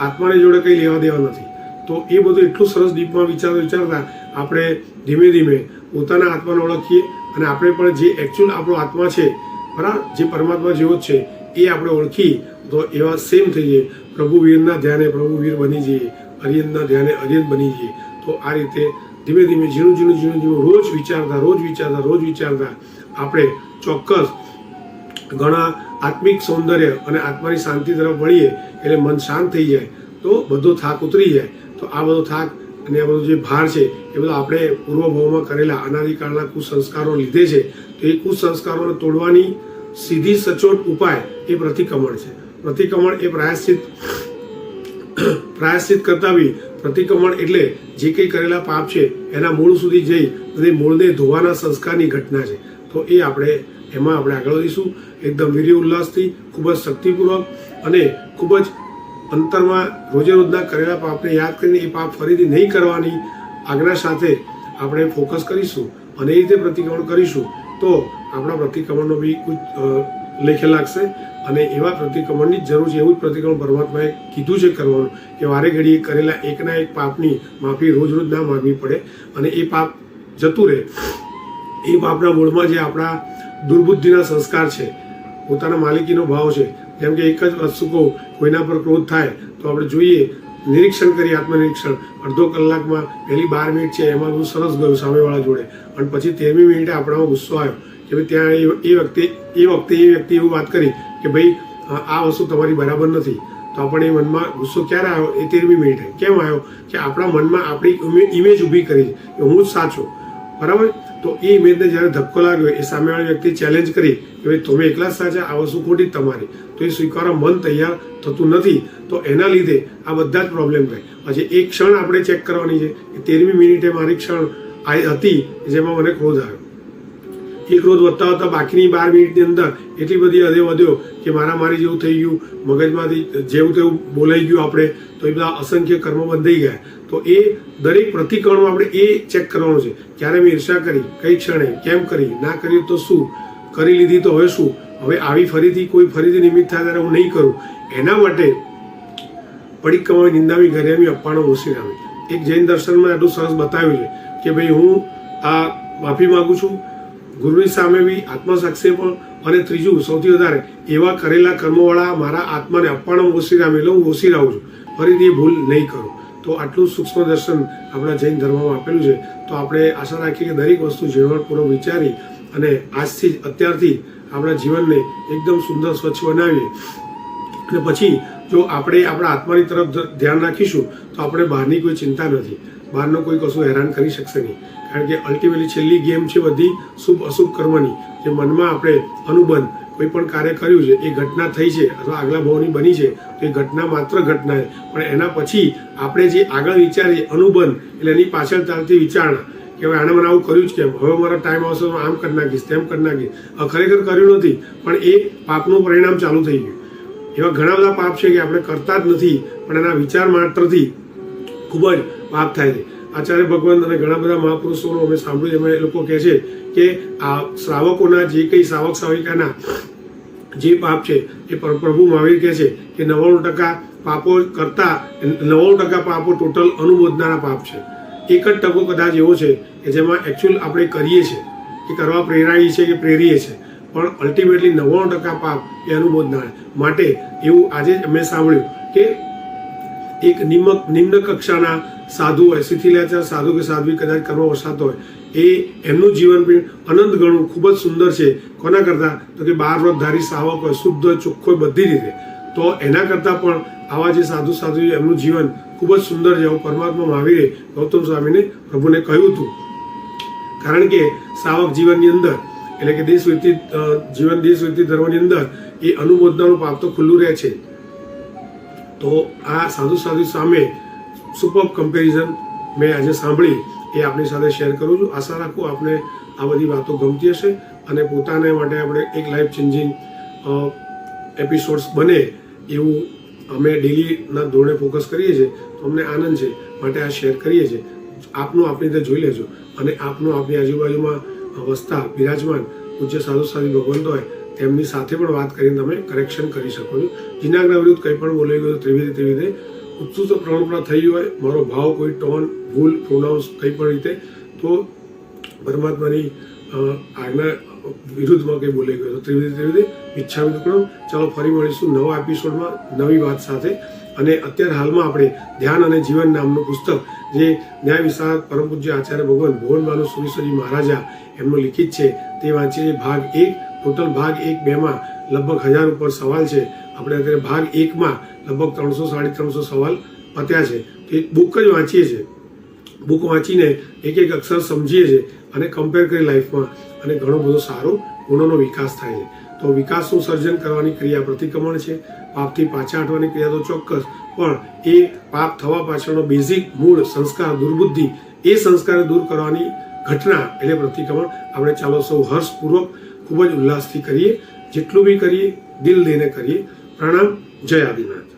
આત્માની જોડે કંઈ લેવા દેવા નથી. તો એ બધું એટલું સરસ ડીપમાં વિચારતા આપણે ધીમે ધીમે પોતાના આત્માને ઓળખીએ અને આપણે પણ જે એકચ્યુઅલ આપણો આત્મા છે, બરાબર, જે પરમાત્મા જેવો જ છે એ આપણે ઓળખી તો એવા સેમ થઈ જઈએ. પ્રભુ વીરના ધ્યાને પ્રભુ વીર બની જઈએ, અરિયનના ધ્યાને અરિયન બની જઈએ. તો આ રીતે ધીમે ધીમે ઝીણું રોજ વિચારતા આપણે ચોક્કસ ઘણા આત્મિક સૌંદર્ય અને આત્માની શાંતિ તરફ વળીએ એટલે મન શાંત થઈ જાય તો બધો થાક ઉતરી જાય. તો આ બધો થાક અને આ બધો જે ભાર છે એ બધો આપણે પૂર્વભાવમાં કરેલા અનાદિકાળના કુસંસ્કારો લીધે છે. તો એ કુસંસ્કારોને તોડવાની સીધી સચોટ ઉપાય એ પ્રતિક્રમણ છે. પ્રતિક્રમણ એ પ્રાયશ્ચિત કરતા બી પ્રતિક્રમણ એટલે જે કંઈ કરેલા પાપ છે એના મૂળ સુધી જઈ અને મૂળને ધોવાના સંસ્કારની ઘટના છે. તો એ એમાં આપણે આગળ વધીશું એકદમ વીર્ય ઉલ્લાસથી, ખૂબ જ શક્તિપૂર્વક અને ખૂબ જ અંતરમાં રોજેરોજના કરેલા પાપને યાદ કરીને એ પાપ ફરીથી નહીં કરવાની આજ્ઞા સાથે આપણે ફોકસ કરીશું અને એ રીતે પ્રતિક્રમણ કરીશું તો આપણા પ્રતિક્રમણનો બી લેખે લાગશે. અને એવા પ્રતિક્રમણની જ જરૂર છે. એવું જ પ્રતિક્રમણ પરમાત્માએ કીધું છે કરવાનું કે વારે ઘડીએ કરેલા એકના એક પાપની માફી રોજ ના માંગવી પડે અને એ પાપ જતું રહે. એ પાપના મૂળમાં જે આપણા દુર્બુદ્ધિના સંસ્કાર છે, પોતાના માલિકીનો ભાવ છે. જેમ કે એક જ વસ્તુ કહું, કોઈના પર ક્રોધ થાય તો આપણે જોઈએ, નિરીક્ષણ કરીએ, આત્મનિરીક્ષણ. અડધો કલાકમાં પહેલી 12 મિનિટ છે એમાં બધું સરસ ગયું સામેવાળા જોડે, અને પછી 13મી મિનિટે આપણામાં ગુસ્સો આવ્યો કે ભાઈ ત્યાં એ વખતે એવું વાત કરી કે ભાઈ આ વસ્તુ તમારી બરાબર નથી. તો આપણે એ મનમાં ગુસ્સો ક્યારે આવ્યો? એ 13મી મિનિટે. કેમ આવ્યો? કે આપણા મનમાં આપણી ઇમેજ ઊભી કરી કે હું જ સાચો, બરાબર. તો એ ઇમેજને જ્યારે ધક્કો લાગ્યો, એ સામેવાળી વ્યક્તિ ચેલેન્જ કરી કે ભાઈ તમે એકલા જ સાચા, આ વસ્તુ ખોટી જ તમારી. તો એ સ્વીકારવા મન તૈયાર થતું નથી. તો એના લીધે આ બધા જ પ્રોબ્લેમ થાય. પછી એક ક્ષણ આપણે ચેક કરવાની છે કે 13મી મિનિટે મારી ક્ષણ હતી જેમાં મને ક્રોધ આવ્યો. એ ક્રોધ વધતા બાકીની 12 મિનિટની અંદર એટલી બધી હદે વધ્યો કે મારી જેવું થઈ ગયું, મગજમાંથી જેવું તેવું બોલાઈ ગયું આપણે. તો એ બધા અસંખ્ય કર્મો બંધાઈ ગયા. તો એ દરેક પ્રતિક્રમણમાં આપણે એ ચેક કરવાનું છે, ક્યારે મેં ઈર્ષા કરી, કઈ ક્ષણે, કેમ કરી, ના કરી તો શું, કરી લીધી તો હવે શું, હવે આવી ફરીથી નિમિત્ત થાય ત્યારે હું નહીં કરું. એના માટે પડિક્કમામી નિંદામી ઘરેમી અપ્પાણો ઓસીરામી. એક જૈન દર્શનમાં એટલું સરસ બતાવ્યું છે કે ભાઈ હું આ માફી માગું છું ગુરુની સામે બી, આત્મસાક્ષી પણ, અને ત્રીજું સૌથી વધારે એવા કરેલા કર્મોવાળા મારા આત્માને અપ્પાણો ઓસીરામી, એટલે હું ઓસીરાવું છું, ફરીથી એ ભૂલ નહીં કરું. તો આટલું સૂક્ષ્મ દર્શન આપણા જૈન ધર્મમાં આપેલું છે. તો આપણે આશા રાખીએ કે દરેક વસ્તુ ઝીણવટપૂર્વક વિચારી અને આજથી જ અત્યારથી આપણા જીવનને એકદમ સુંદર સ્વચ્છ બનાવીએ. અને પછી જો આપણે આપણા આત્માની તરફ ધ્યાન રાખીશું તો આપણે બહારની કોઈ ચિંતા નથી, બહારનો કોઈ કશું હેરાન કરી શકશે નહીં. કારણ કે અલ્ટિમેટલી છેલ્લી ગેમ છે બધી શુભ અશુભ કર્મની. જે મનમાં આપણે અનુબંધ કોઈ પણ કાર્ય કર્યું છે, એ ઘટના થઈ છે અથવા આગલા ભાવની બની છે, તો એ ઘટના માત્ર ઘટના છે. પણ એના પછી આપણે જે આગળ વિચારીએ અનુબંધ, એટલે એની પાછળ ચાલતી વિચારણા કે હવે આણે મને આવું કર્યું જ કેમ, હવે મારો ટાઈમ આવશે તો આમ કરી નાખીશ, તેમ કરી નાખીશ. ખરેખર કર્યું નથી, પણ એ પાપનું પરિણામ ચાલુ થઈ ગયું. એવા ઘણા બધા પાપ છે કે આપણે કરતા જ નથી, પણ એના વિચાર માત્રથી ખૂબ જ પાપ થાય છે. આચાર્ય ભગવાન અને ઘણા બધા મહાપુરુષોનો અમે સાંભળ્યું, એમાં એ લોકો કહે છે કે આ શ્રાવકોના જે કંઈ શ્રાવક શ્રાવિકાના જે પાપ છે એ પ્રભુ મહાવીર કહે છે કે 99% પાપો કરતા 99% પાપો ટોટલ અનુમોદનારા પાપ છે. 1% કદાચ એવો છે કે જેમાં એકચ્યુઅલ આપણે કરીએ છીએ, કે કરવા પ્રેરાઈએ છીએ કે પ્રેરીએ છીએ, પણ અલ્ટિમેટલી 99% પાપ એ અનુમોદના. માટે એવું આજે અમે સાંભળ્યું કે એક નિમ્ન કક્ષાના સાધુ હોય, શિથિલાચાર સાધુ કે સાધ્વી કદાચ કર્મ વસાતો હોય, એ એમનું જીવન પણ અનંત ગણું ખૂબ જ સુંદર છે. કોના કરતાં? તો કે 12 વ્રતધારી શ્રાવક હોય, શુદ્ધ હોય, ચોખ્ખો હોય બધી રીતે. તો એના કરતાં પણ આવા જે સાધુ એમનું જીવન ખૂબ જ સુંદર છે. એવું પરમાત્મા મહાવીરે ગૌતમ સ્વામીને પ્રભુને કહ્યું હતું. કારણ કે શ્રાવક જીવનની અંદર, એટલે કે દેશવૃત્તિ ધર્મની અંદર એ અનુમોદનાનું પાપ તો ખુલ્લું રહે છે. તો આ સાધુ સામે સુપર કમ્પેરિઝન મેં આજે સાંભળી, એ આપની સાથે શેર કરું છું. આશા રાખું આપને આ બધી વાતો ગમતી હશે અને પોતાને માટે આપણે એક લાઈફ ચેન્જિંગ એપિસોડ્સ બને એવું અમે ડેલીના ધોરણે ફોકસ કરીએ છીએ. તો અમને આનંદ છે, માટે આ શેર કરીએ છીએ. આપનું આપની રીતે જોઈ લેજો, અને આપનું આપની આજુબાજુમાં વસતા બિરાજમાન પૂજ્ય સાધુ ભગવંતો હોય તેમની સાથે પણ વાત કરીને તમે કરેક્શન કરી શકો છો. જીનાગ્ના વિરુદ્ધ કંઈ પણ બોલાઈ ગયું ત્રિવિધ રીતે ઉત્સુક પ્રવણતા થઈ હોય, મારો ભાવ કોઈ ટોન ભૂલ પ્રોનાઉન્સ કંઈ પણ રીતે, તો પરમાત્માની આજ્ઞા વિરુદ્ધમાં કંઈ બોલી ગયો તો ત્રિવિધિ મિચ્છામિ દુક્કડમ. ચાલો ફરી મળીશું નવા એપિસોડમાં નવી વાત સાથે. અને અત્યારે હાલમાં આપણે ધ્યાન અને જીવન નામનું પુસ્તક જે ન્યાય વિશારદ પરમ પૂજ્ય આચાર્ય ભગવાન ભુવનભાનુ સુરેશ્વરજી મહારાજા એમનું લિખિત છે તે વાંચીએ. ભાગ 1 ટોટલ ભાગ 1-2માં લગભગ 1000 ઉપર સવાલ છે. આપણે અત્યારે ભાગ 1માં લગભગ 300-350 સવાલ પત્યા છે. તો એક બુક જ વાંચીએ છીએ. બુક વાંચીને એક એક અક્ષર સમજીએ છીએ અને કમ્પેર કરી લાઈફમાં, અને ઘણો બધો સારો ગુણોનો વિકાસ થાય છે. તો વિકાસનું સર્જન કરવાની ક્રિયા પ્રતિક્રમણ છે. પાપથી પાછા હટવાની ક્રિયા તો ચોક્કસ, પણ એ પાપ થવા પાછળનો બેઝિક મૂળ સંસ્કાર દુર્બુદ્ધિ, એ સંસ્કારને દૂર કરવાની ઘટના એટલે પ્રતિક્રમણ. આપણે ચાલો સૌ હર્ષપૂર્વક ખૂબ જ ઉલ્લાસથી કરીએ. જેટલું બી કરીએ દિલ દઈને કરીએ. પ્રણામ. જય આદિનાથ.